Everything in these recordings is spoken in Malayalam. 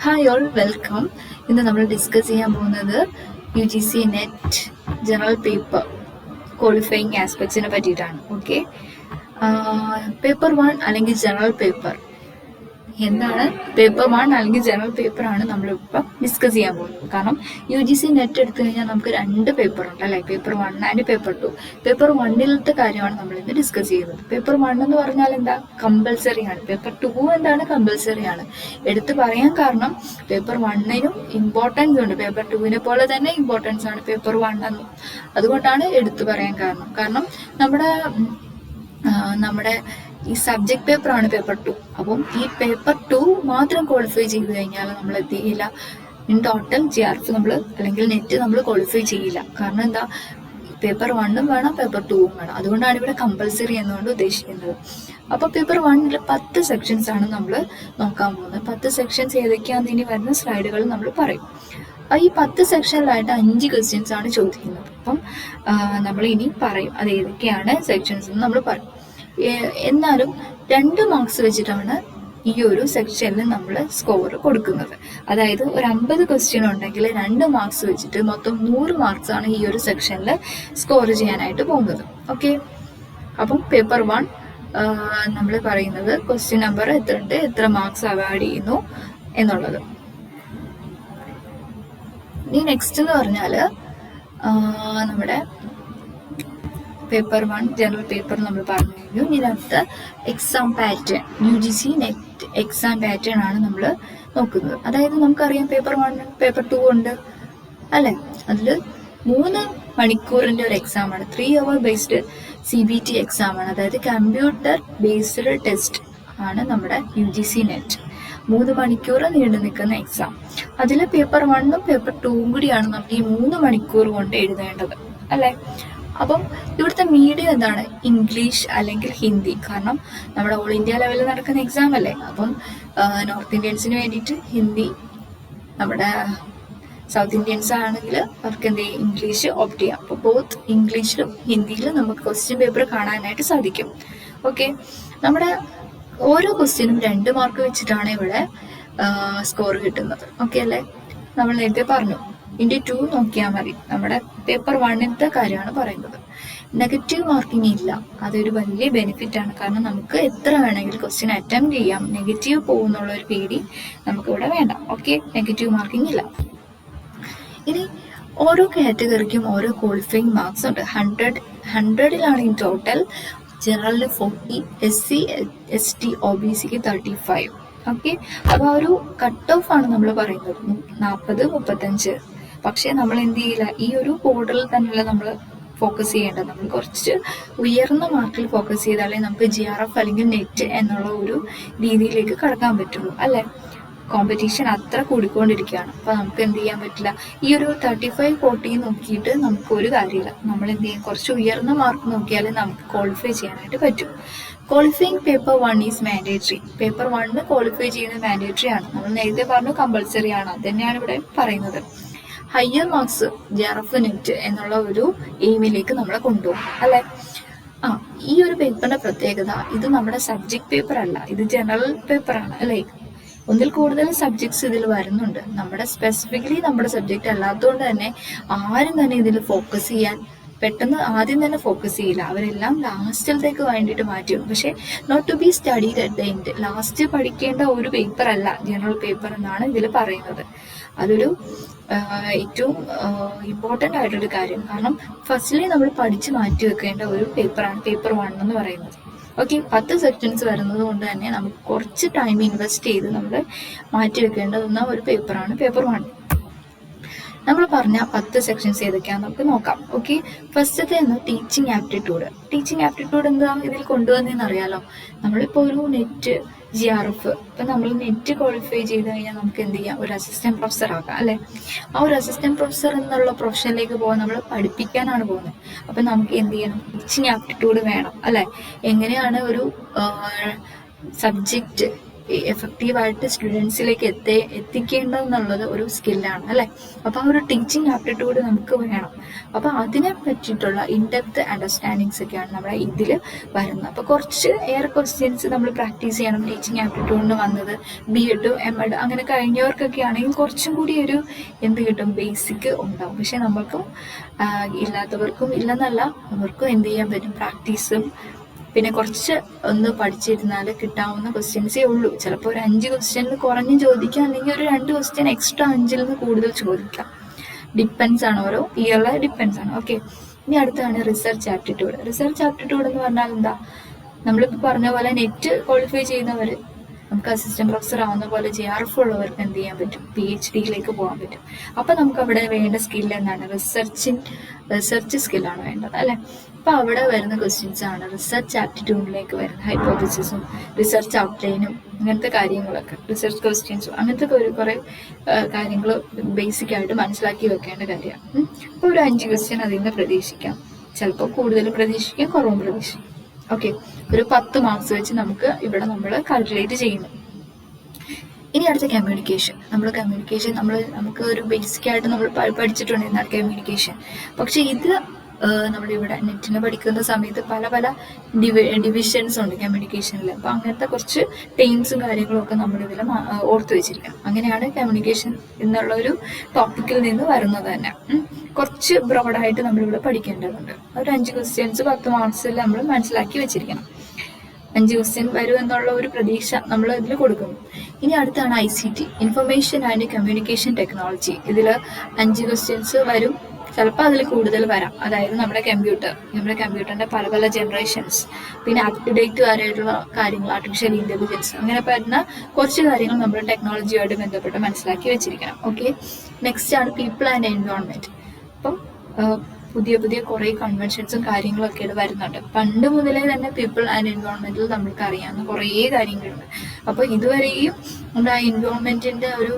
Hi all welcome. ഇന്ന് നമ്മൾ ഡിസ്കസ് ചെയ്യാൻ പോകുന്നത് UGC net general paper qualifying ആസ്പെക്ട്സിനെ പറ്റിയിട്ടാണ്. ഓക്കെ, പേപ്പർ 1 അല്ലെങ്കിൽ ജനറൽ പേപ്പർ എന്താണ്? പേപ്പർ 1 അല്ലെങ്കിൽ ജനറൽ പേപ്പറാണ് നമ്മളിപ്പോൾ ഡിസ്കസ് ചെയ്യാൻ പോകുന്നത്. കാരണം UGC നെറ്റ് എടുത്തു കഴിഞ്ഞാൽ നമുക്ക് 2 പേപ്പർ ഉണ്ട് അല്ലേ, പേപ്പർ 1 ആൻഡ് പേപ്പർ 2. പേപ്പർ 1-ത്തെ കാര്യമാണ് നമ്മൾ ഇന്ന് ഡിസ്കസ് ചെയ്യുന്നത്. പേപ്പർ 1 എന്ന് പറഞ്ഞാൽ എന്താ? കമ്പൽസറി ആണ്. പേപ്പർ 2 എന്താണ്? കമ്പൽസറി ആണ്. എടുത്തു പറയാൻ കാരണം പേപ്പർ 1-നും ഇമ്പോർട്ടൻസ് ഉണ്ട്, പേപ്പർ 2-നെ പോലെ തന്നെ ഇമ്പോർട്ടൻസ് ആണ് പേപ്പർ 1 എന്നും. അതുകൊണ്ടാണ് എടുത്തു പറയാൻ കാരണം നമ്മുടെ ഈ സബ്ജക്ട് പേപ്പറാണ് പേപ്പർ 2. അപ്പം ഈ പേപ്പർ 2 മാത്രം ക്വാളിഫൈ ചെയ്ത് കഴിഞ്ഞാൽ നമ്മൾ എന്ത് ചെയ്യില്ല, ഇൻ ടോട്ടൽ GRF നമ്മൾ അല്ലെങ്കിൽ നെറ്റ് നമ്മൾ ക്വാളിഫൈ ചെയ്യില്ല. കാരണം എന്താ? പേപ്പർ 1-ഉം വേണം, പേപ്പർ 2-ഉം വേണം. അതുകൊണ്ടാണ് ഇവിടെ കമ്പൽസറി എന്നുകൊണ്ട് ഉദ്ദേശിക്കുന്നത്. അപ്പോൾ പേപ്പർ 1-ൽ 10 സെക്ഷൻസ് ആണ് നമ്മൾ നോക്കാൻ പോകുന്നത്. 10 സെക്ഷൻസ് ഏതൊക്കെയാണെന്ന് ഇനി വരുന്ന സ്ലൈഡുകൾ നമ്മൾ പറയും. ഈ 10 സെക്ഷനിലായിട്ട് 5 ക്വസ്റ്റ്യൻസ് ആണ് ചോദിക്കുന്നത്. അപ്പം നമ്മൾ ഇനി പറയും അത് ഏതൊക്കെയാണ് സെക്ഷൻസ് എന്ന് നമ്മൾ പറയും. എന്നാലും 2 മാർക്സ് വെച്ചിട്ടാണ് ഈ ഒരു സെക്ഷനിൽ നമ്മൾ സ്കോർ കൊടുക്കുന്നത്. അതായത് ഒരു 50 ക്വസ്റ്റ്യൻ ഉണ്ടെങ്കിൽ 2 മാർക്സ് വെച്ചിട്ട് മൊത്തം 100 മാർക്സ് ആണ് ഈ ഒരു സെക്ഷനിൽ സ്കോർ ചെയ്യാനായിട്ട് പോകുന്നത്. ഓക്കെ, അപ്പം പേപ്പർ 1 നമ്മൾ പറയുന്നത് ക്വസ്റ്റ്യൻ നമ്പർ എത്ര ഉണ്ട്, എത്ര മാർക്സ് അവോയ്ഡ് ചെയ്യുന്നു എന്നുള്ളത്. ഇനി നെക്സ്റ്റ് എന്ന് പറഞ്ഞാൽ നമ്മുടെ പേപ്പർ 1 ജനറൽ പേപ്പർ നമ്മൾ പറഞ്ഞു കഴിഞ്ഞു. ഇതിനകത്ത് exam pattern, UGC net exam pattern ആണ് നമ്മൾ നോക്കുന്നത്. അതായത് നമുക്കറിയാം പേപ്പർ 1 പേപ്പർ 2 ഉണ്ട് അല്ലേ. അതിൽ 3 മണിക്കൂറിൻ്റെ ഒരു എക്സാമാണ്. 3 hour ബേസ്ഡ് CBT എക്സാം ആണ്. അതായത് കമ്പ്യൂട്ടർ ബേസ്ഡ് ടെസ്റ്റ് ആണ് നമ്മുടെ UGC നെറ്റ്. 3 മണിക്കൂർ നീണ്ടു നിൽക്കുന്ന എക്സാം. അതിൽ പേപ്പർ 1-ഉം പേപ്പർ 2-ഉം കൂടിയാണ് നമ്മൾ ഈ 3 മണിക്കൂർ കൊണ്ട് എഴുതേണ്ടത് അല്ലേ. അപ്പം ഇവിടുത്തെ മീഡിയം എന്താണ്? ഇംഗ്ലീഷ് അല്ലെങ്കിൽ ഹിന്ദി. കാരണം നമ്മുടെ ഓൾ ഇന്ത്യ ലെവലിൽ നടക്കുന്ന എക്സാം അല്ലേ. അപ്പം നോർത്ത് ഇന്ത്യൻസിന് വേണ്ടിയിട്ട് ഹിന്ദി, നമ്മുടെ സൗത്ത് ഇന്ത്യൻസ് ആണെങ്കിൽ അവർക്ക് എന്ത് ചെയ്യും, ഇംഗ്ലീഷ് ഓപ്റ്റ് ചെയ്യാം. അപ്പോൾ ബോത്ത് ഇംഗ്ലീഷിലും ഹിന്ദിയിലും നമുക്ക് ക്വസ്റ്റ്യൻ പേപ്പർ കാണാനായിട്ട് സാധിക്കും. ഓക്കെ, നമ്മുടെ ഓരോ ക്വസ്റ്റ്യനും 2 മാർക്ക് വെച്ചിട്ടാണ് ഇവിടെ സ്കോർ കിട്ടുന്നത്. ഓക്കെ അല്ലേ. നമ്മൾ നേരത്തെ പറഞ്ഞു ഇൻറ്റു 2 നോക്കിയാൽ മതി. നമ്മുടെ പേപ്പർ 1-ത്തെ കാര്യമാണ് പറയുന്നത്. നെഗറ്റീവ് മാർക്കിംഗ് ഇല്ല. അതൊരു വലിയ ബെനിഫിറ്റ് ആണ്. കാരണം നമുക്ക് എത്ര വേണമെങ്കിലും ക്വസ്റ്റ്യൻ അറ്റംപ്റ്റ് ചെയ്യാം, നെഗറ്റീവ് പോകുന്നുള്ള ഒരു പേടി നമുക്കിവിടെ വേണ്ട. ഓക്കെ, നെഗറ്റീവ് മാർക്കിംഗ് ഇല്ല. ഇനി ഓരോ കാറ്റഗറിക്കും ഓരോ ക്വാളിഫയിങ് മാർക്സ് ഉണ്ട്. 100-ലാണ് ഇൻ ടോട്ടൽ. ജനറലിന് 40, SC ST OBCക്ക് 35. ഓക്കെ, അപ്പോൾ ആ ഒരു കട്ട് ഓഫ് ആണ് നമ്മൾ പറയുന്നത് 40, 35. പക്ഷേ നമ്മൾ എന്ത് ചെയ്യില്ല, ഈ ഒരു ബോർഡറിൽ തന്നെയല്ല നമ്മൾ ഫോക്കസ് ചെയ്യേണ്ടത്. നമ്മൾ കുറച്ച് ഉയർന്ന മാർക്കിൽ ഫോക്കസ് ചെയ്താലേ നമുക്ക് GRF അല്ലെങ്കിൽ നെറ്റ് എന്നുള്ള ഒരു രീതിയിലേക്ക് കടക്കാൻ പറ്റുള്ളൂ അല്ലേ. കോമ്പറ്റീഷൻ അത്ര കൂടിക്കൊണ്ടിരിക്കുകയാണ്. അപ്പോൾ നമുക്ക് എന്ത് ചെയ്യാൻ പറ്റില്ല, ഈ ഒരു 35, 40 നോക്കിയിട്ട് നമുക്ക് ഒരു കാര്യമില്ല. നമ്മൾ എന്ത് ചെയ്യും, കുറച്ച് ഉയർന്ന മാർക്ക് നോക്കിയാലേ നമുക്ക് ക്വാളിഫൈ ചെയ്യാനായിട്ട് പറ്റും. Qualifying paper 1 is mandatory. Paper 1 qualify ചെയ്യുന്നത് മാൻഡേറ്ററി ആണ്. നമ്മൾ നേരത്തെ പറഞ്ഞു കമ്പൾസറി ആണ്. അത് തന്നെയാണ് ഇവിടെ പറയുന്നത്. ഹയർ മാർക്സ് GRF നെറ്റ് എന്നുള്ള ഒരു എയിമിലേക്ക് നമ്മളെ കൊണ്ടുപോകും അല്ലേ. ഈ ഒരു പേപ്പറിന്റെ പ്രത്യേകത, ഇത് നമ്മുടെ സബ്ജക്ട് പേപ്പർ അല്ല, ഇത് ജനറൽ പേപ്പറാണ് അല്ലേ. ഒന്നിൽ കൂടുതൽ സബ്ജക്ട്സ് ഇതിൽ വരുന്നുണ്ട്. നമ്മുടെ സ്പെസിഫിക്കലി നമ്മുടെ സബ്ജക്റ്റ് അല്ലാത്തതുകൊണ്ട് തന്നെ ആരും തന്നെ ഇതിൽ ഫോക്കസ് ചെയ്യാൻ പെട്ടെന്ന് ആദ്യം തന്നെ ഫോക്കസ് ചെയ്യില്ല. അവരെല്ലാം ലാസ്റ്റിലത്തേക്ക് വേണ്ടിയിട്ട് മാറ്റും. പക്ഷേ not to be studied at the end. Last പഠിക്കേണ്ട ഒരു പേപ്പർ അല്ല ജനറൽ പേപ്പർ എന്നാണ് ഇതിൽ പറയുന്നത്. അതൊരു ഏറ്റവും ഇമ്പോർട്ടൻ്റ് ആയിട്ടൊരു കാര്യം. കാരണം ഫസ്റ്റ്ലി നമ്മൾ പഠിച്ച് മാറ്റി വെക്കേണ്ട ഒരു പേപ്പറാണ് പേപ്പർ 1 എന്ന് പറയുന്നത്. ഓക്കെ, 10 സെക്ഷൻസ് വരുന്നത് കൊണ്ട് തന്നെ നമുക്ക് കുറച്ച് ടൈം ഇൻവെസ്റ്റ് ചെയ്ത് നമ്മൾ മാറ്റി വെക്കേണ്ടതെന്ന ഒരു പേപ്പറാണ് പേപ്പർ 1. നമ്മൾ പറഞ്ഞ 10 സെക്ഷൻസ് ഏതൊക്കെയാണെന്ന് നമുക്ക് നോക്കാം. ഓക്കെ, ഫസ്റ്റത്തെ ടീച്ചിങ് ആപ്റ്റിറ്റ്യൂഡ്. ടീച്ചിങ് ആപ്റ്റിറ്റ്യൂഡ് എന്താ ഇതിൽ കൊണ്ടുവന്നതെന്ന് അറിയാലോ. നമ്മളിപ്പോൾ ഒരു നെറ്റ് GRF, ഇപ്പം നമ്മൾ നെറ്റ് ക്വാളിഫൈ ചെയ്ത് കഴിഞ്ഞാൽ നമുക്ക് എന്ത് ചെയ്യാം, ഒരു അസിസ്റ്റന്റ് പ്രൊഫസർ ആക്കാം അല്ലേ. ആ ഒരു അസിസ്റ്റന്റ് പ്രൊഫസർ എന്നുള്ള പ്രൊഫഷനിലേക്ക് പോകാൻ നമ്മൾ പഠിപ്പിക്കാനാണ് പോകുന്നത്. അപ്പം നമുക്ക് എന്ത് ചെയ്യണം, ടീച്ചിങ് ആപ്റ്റിറ്റ്യൂഡ് വേണം അല്ലേ. എങ്ങനെയാണ് ഒരു സബ്ജക്റ്റ് എഫക്റ്റീവായിട്ട് സ്റ്റുഡൻസിലേക്ക് എത്തിക്കേണ്ടതെന്നുള്ളത് ഒരു സ്കില്ലാണ് അല്ലേ. അപ്പോൾ ആ ഒരു ടീച്ചിങ് ആപ്റ്റിറ്റ്യൂഡ് നമുക്ക് വേണം. അപ്പോൾ അതിനെ പറ്റിയിട്ടുള്ള ഇൻഡെപ്ത് അണ്ടർസ്റ്റാൻഡിങ്സ് ഒക്കെയാണ് നമ്മുടെ ഇതിൽ വരുന്നത്. അപ്പോൾ കുറച്ച് ക്വസ്റ്റ്യൻസ് നമ്മൾ പ്രാക്ടീസ് ചെയ്യണം. ടീച്ചിങ് ആപ്റ്റിറ്റ്യൂഡിന് വന്നത് BEd MEd അങ്ങനെ കഴിഞ്ഞവർക്കൊക്കെ ആണെങ്കിൽ കുറച്ചും കൂടി ഒരു എന്ത് കിട്ടും, ബേസിക് ഉണ്ടാവും. പക്ഷെ നമ്മൾക്കും ഇല്ലാത്തവർക്കും ഇല്ലെന്നല്ല, അവർക്കും എന്ത് ചെയ്യാൻ പറ്റും, പ്രാക്ടീസും പിന്നെ കുറച്ച് ഒന്ന് പഠിച്ചിരുന്നാൽ കിട്ടാവുന്ന ക്വസ്റ്റ്യൻസേ ഉള്ളൂ. ചിലപ്പോൾ ഒരു 5 ക്വസ്റ്റ്യനിൽ കുറഞ്ഞ് ചോദിക്കാം, അല്ലെങ്കിൽ ഒരു 2 ക്വസ്റ്റ്യൻ എക്സ്ട്രാ 5-ൽ നിന്ന് കൂടുതൽ ചോദിക്കാം. ഡിപ്പെൻസ് ആണ്, ഓരോ ഇയറിലെ ഡിപ്പെൻസ് ആണ്. ഓക്കെ, ഇനി അടുത്താണ് റിസർച്ച് ആപ്റ്റിറ്റ്യൂഡ്. റിസർച്ച് ആപ്റ്റിറ്റ്യൂഡ് എന്ന് പറഞ്ഞാൽ എന്താ, നമ്മളിപ്പോൾ പറഞ്ഞ പോലെ നെറ്റ് ക്വാളിഫൈ ചെയ്യുന്നവർ നമുക്ക് അസിസ്റ്റന്റ് പ്രൊഫസർ ആവുന്ന പോലെ JRF ഉള്ളവർക്ക് എന്ത് ചെയ്യാൻ പറ്റും, PhD-യിലേക്ക് പോകാൻ പറ്റും. അപ്പം നമുക്ക് അവിടെ വേണ്ട സ്കിൽ എന്താണ്, റിസർച്ച് സ്കില്ലാണ് വേണ്ടത് അല്ലേ. അപ്പം അവിടെ വരുന്ന ക്വസ്റ്റ്യൻസ് ആണ് റിസർച്ച് ആപ്റ്റിറ്റ്യൂഡിലേക്ക് വരുന്നത്. ഹൈപ്പോത്തസിസും റിസർച്ച് ഔട്ട്ലൈനും അങ്ങനത്തെ കാര്യങ്ങളൊക്കെ, റിസർച്ച് ക്വസ്റ്റ്യൻസും അങ്ങനത്തെ കുറേ കാര്യങ്ങൾ ബേസിക് ആയിട്ട് മനസ്സിലാക്കി വെക്കേണ്ട കാര്യമാണ്. അപ്പോൾ ഒരു 5 ക്വസ്റ്റ്യൻ അതിൽ നിന്ന് പ്രതീക്ഷിക്കാം. ചിലപ്പോൾ കൂടുതൽ പ്രതീക്ഷിക്കാം, കുറവും പ്രതീക്ഷിക്കാം. ഓക്കെ, ഒരു 10 മാർക്സ് വെച്ച് നമുക്ക് ഇവിടെ നമ്മൾ കാൽക്കുലേറ്റ് ചെയ്യുന്നു. ഇനി അടുത്ത കമ്മ്യൂണിക്കേഷൻ. നമുക്ക് ഒരു ബേസിക് ആയിട്ട് നമ്മൾ പഠിച്ചിട്ടുണ്ട് എന്താണ് കമ്മ്യൂണിക്കേഷൻ. പക്ഷെ ഇത് നമ്മളിവിടെ നെറ്റിന് പഠിക്കുന്ന സമയത്ത് പല ഡിവിഷൻസ് ഉണ്ട് കമ്മ്യൂണിക്കേഷനിൽ. അപ്പം അങ്ങനത്തെ കുറച്ച് ടേംസും കാര്യങ്ങളും ഒക്കെ നമ്മളിതിൽ ഓർത്ത് വെച്ചിരിക്കണം. അങ്ങനെയാണ് കമ്മ്യൂണിക്കേഷൻ എന്നുള്ള ഒരു ടോപ്പിക്കിൽ നിന്ന് വരുന്നത് തന്നെ. കുറച്ച് ബ്രോഡായിട്ട് നമ്മളിവിടെ പഠിക്കേണ്ടതുണ്ട്. ഒരു 5 ക്വസ്റ്റ്യൻസ് 10 മാർക്സിൽ നമ്മൾ മനസ്സിലാക്കി വെച്ചിരിക്കണം. 5 ക്വസ്റ്റ്യൻ വരും എന്നുള്ള ഒരു പ്രതീക്ഷ നമ്മൾ ഇതിൽ കൊടുക്കുന്നു. ഇനി അടുത്താണ് ICT, information and communication technology. ഇതിൽ 5 ക്വസ്റ്റ്യൻസ് വരും, ചിലപ്പോൾ അതിൽ കൂടുതൽ വരാം. അതായത് നമ്മുടെ കമ്പ്യൂട്ടറിൻ്റെ പല ജനറേഷൻസ്, പിന്നെ അപ് ടു ഡേറ്റ് ആയിട്ടുള്ള കാര്യങ്ങൾ, ആർട്ടിഫിഷ്യൽ ഇൻ്റലിജൻസ്, അങ്ങനെ വരുന്ന കുറച്ച് കാര്യങ്ങൾ നമ്മൾ ടെക്നോളജിയുമായിട്ട് ബന്ധപ്പെട്ട് മനസ്സിലാക്കി വെച്ചിരിക്കണം. ഓക്കെ, നെക്സ്റ്റ് ആണ് പീപ്പിൾ ആൻഡ് എൻവയോൺമെൻറ്റ്. അപ്പം പുതിയ കുറേ കൺവെൻഷൻസും കാര്യങ്ങളൊക്കെ വരുന്നുണ്ട്. പണ്ട് മുതലേ തന്നെ പീപ്പിൾ ആൻഡ് എൻവയോൺമെൻറ്റിൽ നമ്മൾക്ക് അറിയാവുന്ന കുറേ കാര്യങ്ങളുണ്ട്. അപ്പോൾ ഇതുവരെയും നമ്മുടെ ആ എൻവയോൺമെൻറ്റിൻ്റെ ഒരു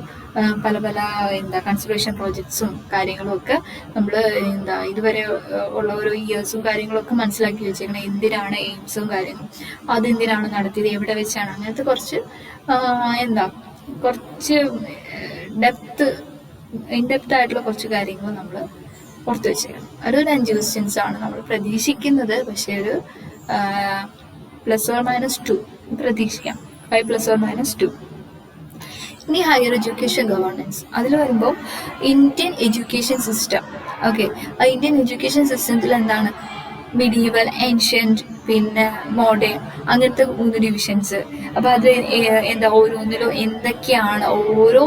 പല കൺസർവേഷൻ പ്രോജക്ട്സും കാര്യങ്ങളും ഒക്കെ നമ്മൾ ഇതുവരെ ഉള്ള ഓരോ ഇയേഴ്സും കാര്യങ്ങളൊക്കെ മനസ്സിലാക്കി വെച്ചേക്കണം. എന്തിനാണ് എയിംസും കാര്യങ്ങളും, അതെന്തിനാണ് നടത്തിയത്, എവിടെ വെച്ചാണ്, അങ്ങനത്തെ കുറച്ച് ഇൻഡെപ്ത് ആയിട്ടുള്ള കുറച്ച് കാര്യങ്ങൾ നമ്മൾ ഓർത്ത് വെച്ചേക്കണം. അതൊരു 5 ക്വസ്റ്റ്യൻസ് ആണ് നമ്മൾ പ്രതീക്ഷിക്കുന്നത്. പക്ഷേ ഒരു +or-2 പ്രതീക്ഷിക്കാം, 5 +or-2. ഇനി ഹയർ എഡ്യൂക്കേഷൻ ഗവേണൻസ്. അതിൽ വരുമ്പോൾ ഇന്ത്യൻ എഡ്യൂക്കേഷൻ സിസ്റ്റം. ഓക്കെ, ആ ഇന്ത്യൻ എഡ്യൂക്കേഷൻ സിസ്റ്റത്തിൽ എന്താണ്, മിഡീവൽ, ഏൻഷ്യൻറ്റ്, പിന്നെ മോഡേൺ, അങ്ങനത്തെ 3 ഡിവിഷൻസ്. അപ്പോൾ അത് ഓരോന്നിലും എന്തൊക്കെയാണ്, ഓരോ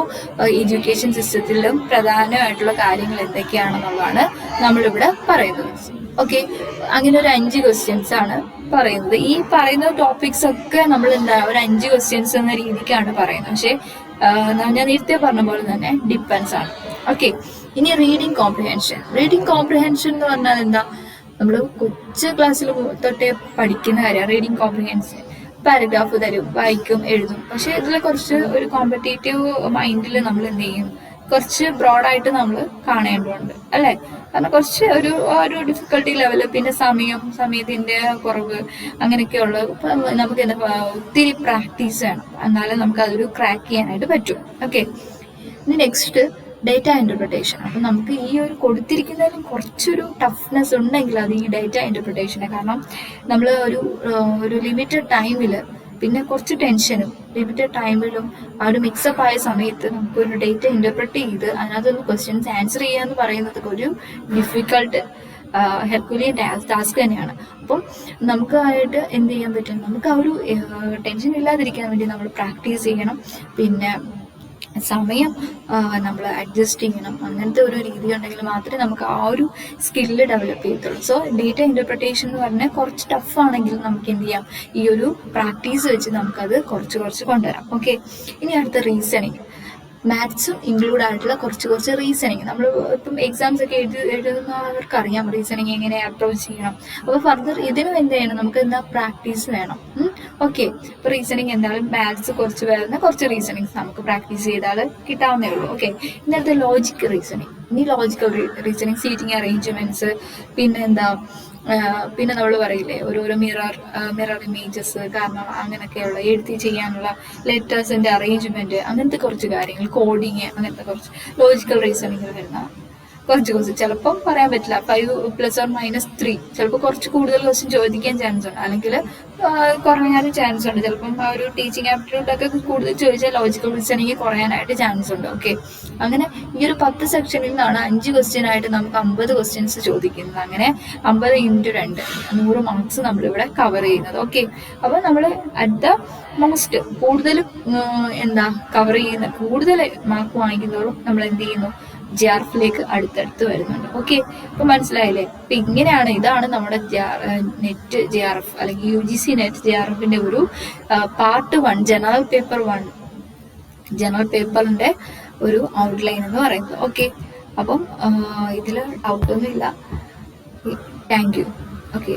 എഡ്യൂക്കേഷൻ സിസ്റ്റത്തിലും പ്രധാനമായിട്ടുള്ള കാര്യങ്ങൾ എന്തൊക്കെയാണെന്നുള്ളതാണ് നമ്മളിവിടെ പറയുന്നത്. ഓക്കെ, അങ്ങനെ ഒരു 5 ക്വസ്റ്റ്യൻസ് ആണ് പറയുന്നത്. ഈ പറയുന്ന ടോപ്പിക്സ് ഒക്കെ നമ്മൾ ഒരു 5 ക്വസ്റ്റ്യൻസ് എന്ന രീതിക്കാണ് പറയുന്നത്. പക്ഷേ ഞാൻ നേരത്തെ പറഞ്ഞ പോലെ തന്നെ ഡിപ്പെൻസ് ആണ്. ഓക്കെ, ഇനി റീഡിങ് കോംപ്രിഹെൻഷൻ എന്ന് പറഞ്ഞാൽ എന്താ, നമ്മൾ കൊച്ചു ക്ലാസ്സിൽ തൊട്ടേ പഠിക്കുന്ന കാര്യമാണ് റീഡിങ് കോംപ്രിഹെൻഷൻ. പാരഗ്രാഫ് തരും, വായിക്കും, എഴുതും. പക്ഷെ ഇതിൽ കുറച്ച് ഒരു കോമ്പറ്റേറ്റീവ് മൈൻഡിൽ നമ്മൾ എന്ത് ചെയ്യും, കുറച്ച് ബ്രോഡായിട്ട് നമ്മൾ കാണേണ്ടതുണ്ട് അല്ലേ. കാരണം കുറച്ച് ഒരു ഡിഫിക്കൽട്ടി ലെവല്, പിന്നെ സമയത്തിൻ്റെ കുറവ്, അങ്ങനെയൊക്കെയുള്ള നമുക്ക് ഒത്തിരി പ്രാക്ടീസ് വേണം, എന്നാലേ നമുക്ക് അതൊരു ക്രാക്ക് ചെയ്യാനായിട്ട് പറ്റും. ഓക്കെ, ഇനി നെക്സ്റ്റ് ഡേറ്റ ഇൻ്റർപ്രിട്ടേഷൻ. അപ്പം നമുക്ക് ഈ ഒരു കൊടുത്തിരിക്കുന്നതിലും കുറച്ചൊരു ടഫ്നെസ് ഉണ്ടെങ്കിൽ അത് ഈ ഡേറ്റ ഇൻ്റർപ്രിട്ടേഷന്. കാരണം നമ്മൾ ഒരു ലിമിറ്റഡ് ടൈമിൽ, പിന്നെ കുറച്ച് ടെൻഷനും ലിമിറ്റഡ് ടൈമിലും ആ ഒരു മിക്സപ്പ് ആയ സമയത്ത് നമുക്കൊരു ഡേറ്റ ഇൻ്റർപ്രിറ്റ് ചെയ്ത് അതിനകത്തൊന്ന് ക്വസ്റ്റ്യൻസ് ആൻസർ ചെയ്യുക എന്ന് പറയുന്നത് ഒരു ഡിഫിക്കൾട്ട് ഹെർക്കുലിയൻ ടാസ്ക് തന്നെയാണ്. അപ്പം നമുക്കായിട്ട് എന്ത് ചെയ്യാൻ പറ്റും, നമുക്ക് ആ ഒരു ടെൻഷൻ ഇല്ലാതിരിക്കാൻ വേണ്ടി നമ്മൾ പ്രാക്ടീസ് ചെയ്യണം. പിന്നെ സമയം നമ്മൾ അഡ്ജസ്റ്റ് ചെയ്യണം. അങ്ങനത്തെ ഒരു രീതി ഉണ്ടെങ്കിൽ മാത്രമേ നമുക്ക് ആ ഒരു സ്കില്ല് ഡെവലപ്പ് ചെയ്യത്തുള്ളൂ. സോ ഡേറ്റ ഇൻ്റർപ്രിട്ടേഷൻ എന്ന് പറഞ്ഞാൽ കുറച്ച് ടഫാണെങ്കിൽ നമുക്ക് എന്ത് ചെയ്യാം, ഈ ഒരു പ്രാക്ടീസ് വെച്ച് നമുക്കത് കുറച്ച് കൊണ്ടുവരാം. ഓക്കെ, ഇനി അടുത്ത റീസണിങ്. മാത്സും ഇൻക്ലൂഡ് ആയിട്ടുള്ള കുറച്ച് റീസണിങ്. നമ്മൾ ഇപ്പം എക്സാംസ് ഒക്കെ എഴുതുന്നവർക്കറിയാം റീസണിങ് എങ്ങനെ അപ്രോച്ച് ചെയ്യണം. അപ്പോൾ ഫർദർ ഇതിനും എന്ത് ചെയ്യണം, നമുക്ക് പ്രാക്ടീസ് വേണം. ഓക്കെ, ഇപ്പോൾ റീസണിങ് എന്തായാലും മാത്സ് കുറച്ച് റീസണിങ്സ് നമുക്ക് പ്രാക്ടീസ് ചെയ്താൽ കിട്ടാവുന്നേ ഉള്ളൂ. ഓക്കെ, ഇന്നത്തെ ലോജിക്കൽ റീസണിങ്. ഇനി ലോജിക്കൽ റീസണിങ്, സീറ്റിംഗ് അറേഞ്ച്മെന്റ്സ്, പിന്നെ പിന്നെ നമ്മൾ പറയില്ലേ ഓരോരോ മിറർ ഇമേജസ്, കാരണം അങ്ങനെയൊക്കെയുള്ള എഴുതി ചെയ്യാനുള്ള ലെറ്റേഴ്സിന്റെ അറേഞ്ച്മെന്റ്, അങ്ങനത്തെ കുറച്ച് കാര്യങ്ങൾ, കോഡിങ്, അങ്ങനത്തെ കുറച്ച് ലോജിക്കൽ റീസണിങ് വരുന്ന കുറച്ച് ചിലപ്പം പറയാൻ പറ്റില്ല, 5 ± 3, ചിലപ്പോൾ കുറച്ച് കൂടുതൽ ക്വസ്റ്റ്യൻ ചോദിക്കാൻ ചാൻസ് ഉണ്ട്, അല്ലെങ്കിൽ കുറയാനും ചാൻസ് ഉണ്ട്. ചിലപ്പം ആ ഒരു ടീച്ചിങ് ആപ്റ്റിറ്റ്യൂഡ് ഒക്കെ കൂടുതൽ ചോദിച്ചാൽ ലോജിക്കൽ റീസണിങ് കുറയാനായിട്ട് ചാൻസ് ഉണ്ട്. ഓക്കെ, അങ്ങനെ ഈ ഒരു 10 സെക്ഷനിൽ നിന്നാണ് 5 ക്വസ്റ്റ്യൻ ആയിട്ട് നമുക്ക് 50 ക്വസ്റ്റ്യൻസ് ചോദിക്കുന്നത്. അങ്ങനെ 50 × 2 100 മാർക്സ് നമ്മളിവിടെ കവർ ചെയ്യുന്നത്. ഓക്കെ, അപ്പോൾ നമ്മൾ അറ്റ് ദ മോസ്റ്റ് കൂടുതൽ കവർ ചെയ്യുന്ന, കൂടുതൽ മാർക്ക് വാങ്ങിക്കുന്നതോറും നമ്മൾ എന്ത് ചെയ്യുന്നു, JRFിലേക്ക് അടുത്തടുത്ത് വരുന്നുണ്ട്. ഓക്കെ, ഇപ്പൊ മനസ്സിലായില്ലേ? അപ്പൊ ഇതാണ് നമ്മുടെ നെറ്റ് JRF അല്ലെങ്കിൽ UGC നെറ്റ് JRFിന്റെ ഒരു പാർട്ട് 1 ജനറൽ പേപ്പറിന്റെ ഒരു ഔട്ട്ലൈൻ എന്ന് പറയുന്നത്. ഓക്കെ, അപ്പം ഇതിൽ ഡൗട്ടൊന്നും ഇല്ല. Thank you. ഓക്കെ.